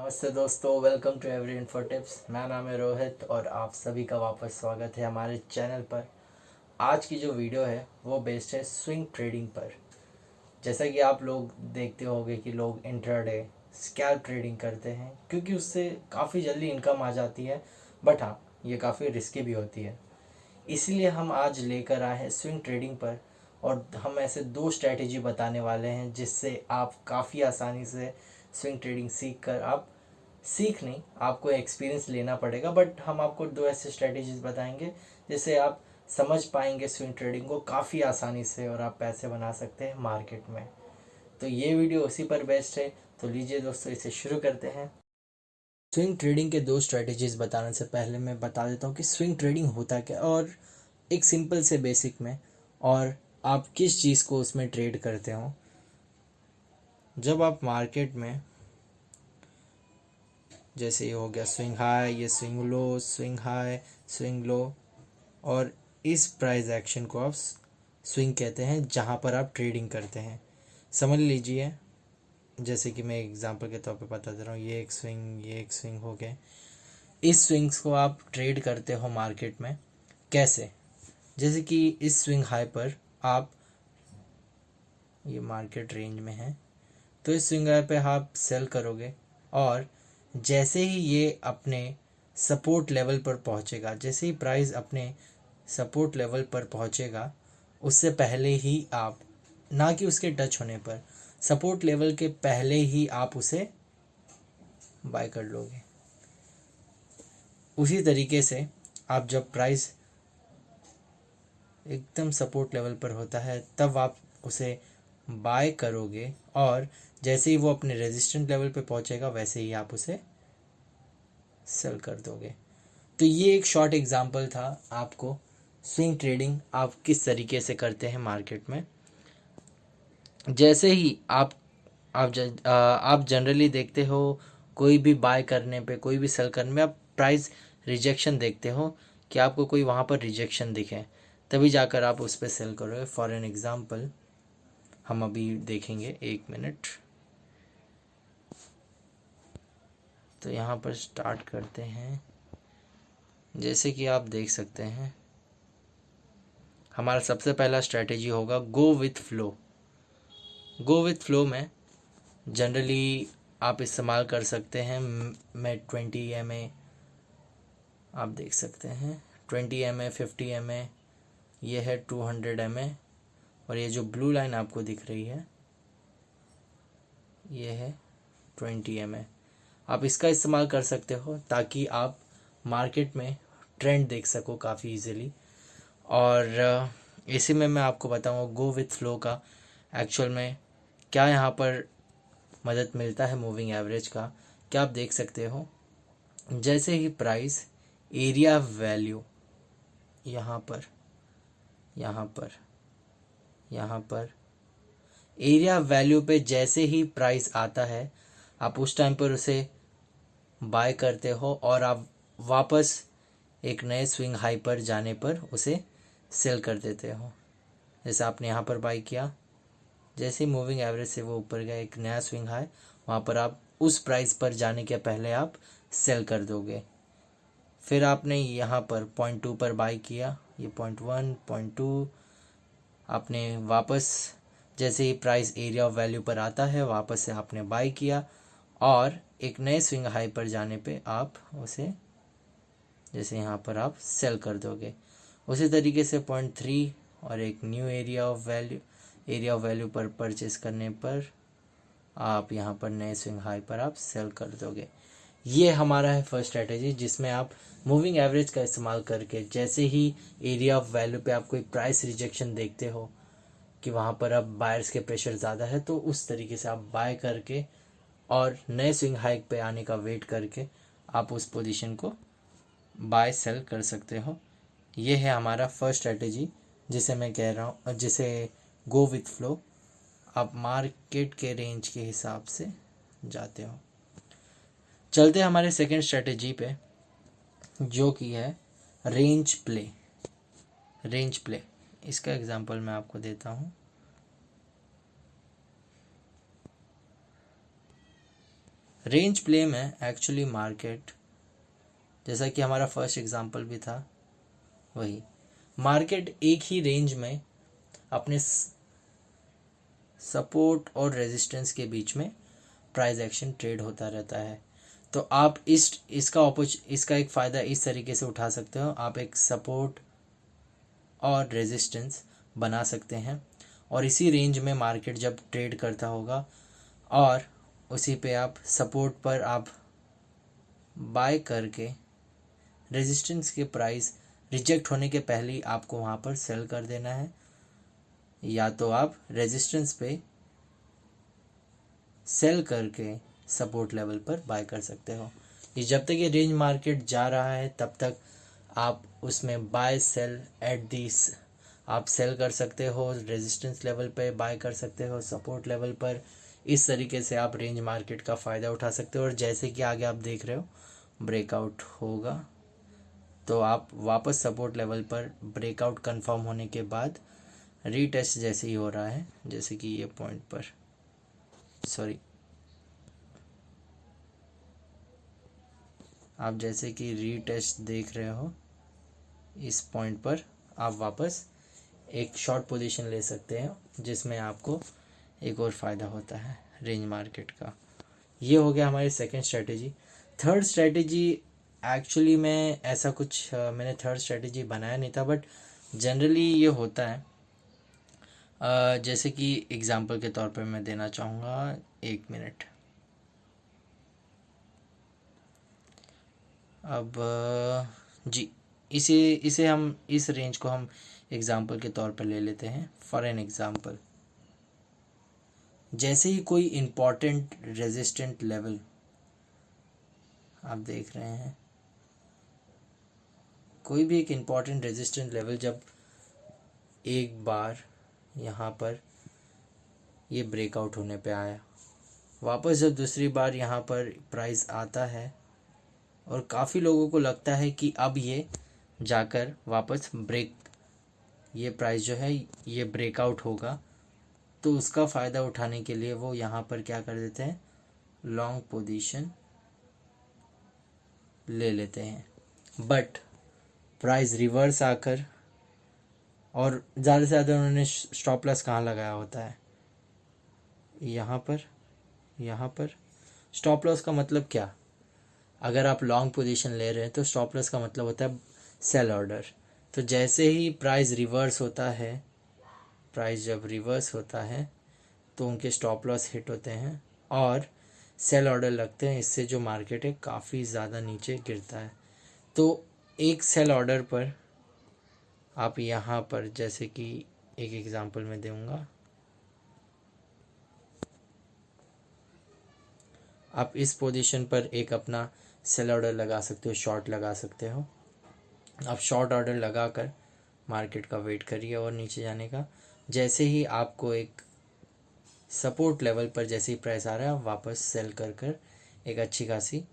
नमस्ते दोस्तों, welcome to Every Info Tips. मेरा नाम है रोहित और आप सभी का वापस स्वागत है हमारे चैनल पर। आज की जो वीडियो है वो बेस्ड है स्विंग ट्रेडिंग पर। जैसा कि आप लोग देखते होंगे कि लोग इंट्राडे स्कैल्प ट्रेडिंग करते हैं क्योंकि उससे काफ़ी जल्दी इनकम आ जाती है, बट हाँ, ये काफ़ी रिस्की भी होती है। इसीलिए हम आज लेकर आए हैं स्विंग ट्रेडिंग पर और हम ऐसे दो स्ट्रैटेजी बताने वाले हैं जिससे आप काफ़ी आसानी से स्विंग ट्रेडिंग सीख नहीं, आपको एक्सपीरियंस लेना पड़ेगा, बट हम आपको दो ऐसे स्ट्रेटेजीज बताएंगे जिससे आप समझ पाएंगे स्विंग ट्रेडिंग को काफ़ी आसानी से और आप पैसे बना सकते हैं मार्केट में। तो ये वीडियो उसी पर बेस्ड है। तो लीजिए दोस्तों, इसे शुरू करते हैं। स्विंग ट्रेडिंग के दो स्ट्रेटेजीज बताने से पहले मैं बता देता हूँ कि स्विंग ट्रेडिंग होता क्या, और एक सिंपल से बेसिक में, और आप किस चीज़ को उसमें ट्रेड करते हो। जब आप मार्केट में, जैसे ये हो गया स्विंग हाई, ये swing low, swing high, swing low, और इस प्राइस एक्शन को आप स्विंग कहते हैं जहाँ पर आप ट्रेडिंग करते हैं। समझ लीजिए, जैसे कि मैं एग्जांपल के तौर पे बता दे रहा हूँ, ये एक स्विंग हो गए। इस स्विंग्स को आप ट्रेड करते हो मार्केट में कैसे? जैसे कि इस स्विंग हाई पर आप, ये मार्केट रेंज में है, तो इस स्विंग हाई पे आप सेल करोगे और जैसे ही ये अपने सपोर्ट लेवल पर पहुंचेगा, जैसे ही प्राइस अपने सपोर्ट लेवल पर पहुंचेगा, उससे पहले ही आप, ना कि उसके टच होने पर, सपोर्ट लेवल के पहले ही आप उसे बाय कर लोगे। उसी तरीके से आप जब प्राइस एकदम सपोर्ट लेवल पर होता है तब आप उसे बाय करोगे, और जैसे ही वो अपने रेजिस्टेंट लेवल पे पहुंचेगा वैसे ही आप उसे सेल कर दोगे। तो ये एक शॉर्ट एग्जांपल था आपको स्विंग ट्रेडिंग आप किस तरीके से करते हैं मार्केट में। जैसे ही आप जनरली देखते हो, कोई भी बाय करने पे, कोई भी सेल करने में आप प्राइस रिजेक्शन देखते हो कि आपको कोई वहाँ पर रिजेक्शन दिखे, तभी जाकर आप उस पर सेल करोगे। फॉर एन एग्जांपल हम अभी देखेंगे, एक मिनट। तो यहाँ पर स्टार्ट करते हैं। जैसे कि आप देख सकते हैं, हमारा सबसे पहला स्ट्रेटेजी होगा go with flow. Go with flow में जनरली आप इस्तेमाल कर सकते हैं। मैं 20 MA, आप देख सकते हैं 20 MA, 50 MA, ये है 200 MA, और ये जो ब्लू लाइन आपको दिख रही है ये है 20 MA। आप इसका इस्तेमाल कर सकते हो ताकि आप मार्केट में ट्रेंड देख सको काफ़ी इजीली। और इसी में मैं आपको बताऊंगा गो विथ फ्लो का एक्चुअल में क्या यहाँ पर मदद मिलता है मूविंग एवरेज का। क्या आप देख सकते हो, जैसे ही प्राइस एरिया वैल्यू यहाँ पर, यहाँ पर, यहाँ पर एरिया वैल्यू पे जैसे ही प्राइस आता है, आप उस टाइम पर उसे बाय करते हो और आप वापस एक नए स्विंग हाई पर जाने पर उसे सेल कर देते हो। जैसे आपने यहाँ पर बाय किया, जैसे ही मूविंग एवरेज से वो ऊपर गया, एक नया स्विंग हाई, वहाँ पर आप उस प्राइस पर जाने के पहले आप सेल कर दोगे। फिर आपने यहाँ पर 0.2 पर बाय किया, ये 0.1, 0.2, आपने वापस जैसे ही प्राइस एरिया ऑफ वैल्यू पर आता है वापस से आपने बाय किया, और एक नए स्विंग हाई पर जाने पे आप उसे, जैसे यहाँ पर आप सेल कर दोगे। उसी तरीके से 0.3 और एक न्यू एरिया ऑफ वैल्यू पर परचेस करने पर आप यहाँ पर नए स्विंग हाई पर आप सेल कर दोगे। ये हमारा है फर्स्ट स्ट्रेटेजी, जिसमें आप मूविंग एवरेज का इस्तेमाल करके जैसे ही एरिया ऑफ वैल्यू पे आप कोई प्राइस रिजेक्शन देखते हो कि वहाँ पर अब बायर्स के प्रेशर ज़्यादा है, तो उस तरीके से आप बाय करके और नए स्विंग हाइक पे आने का वेट करके आप उस पोजीशन को बाय सेल कर सकते हो। ये है हमारा फर्स्ट स्ट्रेटेजी, जिसे मैं कह रहा हूँ, जिसे गो विथ फ्लो। आप मार्केट के रेंज के हिसाब से जाते हो। चलते हैं हमारे सेकेंड स्ट्रेटेजी पे, जो कि है रेंज प्ले। रेंज प्ले, इसका एग्जांपल मैं आपको देता हूँ। रेंज प्ले में एक्चुअली मार्केट, जैसा कि हमारा फर्स्ट एग्जांपल भी था, वही मार्केट एक ही रेंज में अपने सपोर्ट और रेजिस्टेंस के बीच में प्राइस एक्शन ट्रेड होता रहता है। तो आप इसका एक फ़ायदा इस तरीके से उठा सकते हो, आप एक सपोर्ट और रेजिस्टेंस बना सकते हैं और इसी रेंज में मार्केट जब ट्रेड करता होगा और उसी पे आप सपोर्ट पर आप बाय करके रेजिस्टेंस के प्राइस रिजेक्ट होने के पहले ही आपको वहाँ पर सेल कर देना है, या तो आप रेजिस्टेंस पे सेल करके सपोर्ट लेवल पर बाय कर सकते हो। ये जब तक ये रेंज मार्केट जा रहा है तब तक आप उसमें बाय सेल एट दिस आप सेल कर सकते हो, रेजिस्टेंस लेवल पे बाय कर सकते हो, सपोर्ट लेवल पर। इस तरीके से आप रेंज मार्केट का फ़ायदा उठा सकते हो। और जैसे कि आगे आप देख रहे हो ब्रेकआउट होगा तो आप वापस सपोर्ट लेवल पर ब्रेकआउट कंफर्म होने के बाद रीटेस्ट जैसे ही हो रहा है, जैसे कि ये पॉइंट पर आप जैसे कि रीटेस्ट देख रहे हो, इस पॉइंट पर आप वापस एक शॉर्ट पोजीशन ले सकते हैं जिसमें आपको एक और फ़ायदा होता है रेंज मार्केट का। ये हो गया हमारी second strategy. Third strategy actually मैं ऐसा कुछ मैंने थर्ड स्ट्रेटेजी बनाया नहीं था, बट जनरली ये होता है। जैसे कि एग्जांपल के तौर पे मैं देना चाहूँगा, 1 मिनट। अब जी इसे हम इस रेंज को हम एग्जांपल के तौर पर ले लेते हैं। फॉर एन एग्जांपल, जैसे ही कोई इम्पॉर्टेंट रेजिस्टेंट लेवल आप देख रहे हैं, कोई भी एक इम्पॉर्टेंट रेजिस्टेंट लेवल जब एक बार यहाँ पर ये ब्रेकआउट होने पे आया, वापस जब दूसरी बार यहाँ पर प्राइस आता है और काफ़ी लोगों को लगता है कि अब ये जाकर वापस ये प्राइस जो है ये ब्रेकआउट होगा, तो उसका फ़ायदा उठाने के लिए वो यहाँ पर क्या कर देते हैं, लॉन्ग पोजीशन ले लेते हैं। बट प्राइस रिवर्स आकर, और ज़्यादा से ज़्यादा उन्होंने स्टॉप लॉस कहाँ लगाया होता है, यहाँ पर। स्टॉप लॉस का मतलब क्या, अगर आप लॉन्ग पोजीशन ले रहे हैं तो स्टॉप लॉस का मतलब होता है सेल ऑर्डर। तो जैसे ही प्राइस रिवर्स होता है, प्राइस जब रिवर्स होता है तो उनके स्टॉप लॉस हिट होते हैं और सेल ऑर्डर लगते हैं। इससे जो मार्केट है काफ़ी ज़्यादा नीचे गिरता है। तो एक सेल ऑर्डर पर आप यहाँ पर, जैसे कि एक एग्जांपल मैं दूंगा, आप इस पोजीशन पर एक अपना सेल ऑर्डर लगा सकते हो, शॉर्ट लगा सकते हो। आप शॉर्ट ऑर्डर लगाकर मार्केट का वेट करिए और नीचे जाने का। जैसे ही आपको एक सपोर्ट लेवल पर जैसे ही प्राइस आ रहा है, आप वापस सेल कर एक अच्छी खासी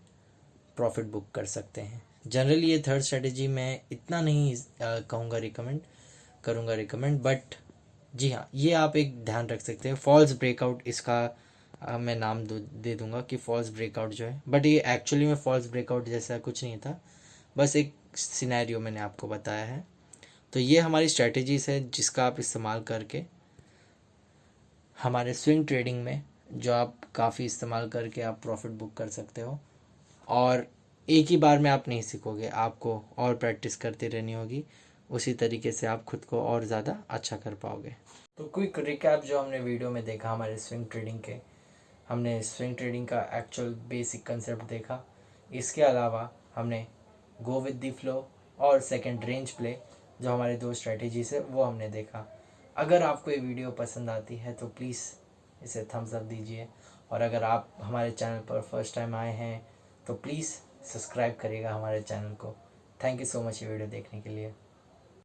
प्रॉफिट बुक कर सकते हैं। जनरली ये थर्ड स्ट्रेटेजी मैं इतना नहीं कहूँगा रिकमेंड, बट जी हाँ, ये आप एक ध्यान रख सकते हैं। फॉल्स ब्रेकआउट इसका मैं नाम दे दूंगा कि फॉल्स ब्रेकआउट जो है, बट ये एक्चुअली में फॉल्स ब्रेकआउट जैसा कुछ नहीं था, बस एक सिनेरियो मैंने आपको बताया है। तो ये हमारी स्ट्रेटजीज है जिसका आप इस्तेमाल करके हमारे स्विंग ट्रेडिंग में जो आप काफ़ी इस्तेमाल करके आप प्रॉफिट बुक कर सकते हो। और एक ही बार में आप नहीं सीखोगे, आपको और प्रैक्टिस करती रहनी होगी, उसी तरीके से आप खुद को और ज़्यादा अच्छा कर पाओगे। तो क्विक रिकैप जो हमने वीडियो में देखा हमारे स्विंग ट्रेडिंग के, हमने स्विंग ट्रेडिंग का एक्चुअल बेसिक कंसेप्ट देखा। इसके अलावा हमने गो विद द फ्लो और सेकंड रेंज प्ले जो हमारे 2 स्ट्रेटेजीज है वो हमने देखा। अगर आपको ये वीडियो पसंद आती है तो प्लीज़ इसे थम्स अप दीजिए, और अगर आप हमारे चैनल पर फर्स्ट टाइम आए हैं तो प्लीज़ सब्सक्राइब करिएगा हमारे चैनल को। थैंक यू सो मच ये वीडियो देखने के लिए।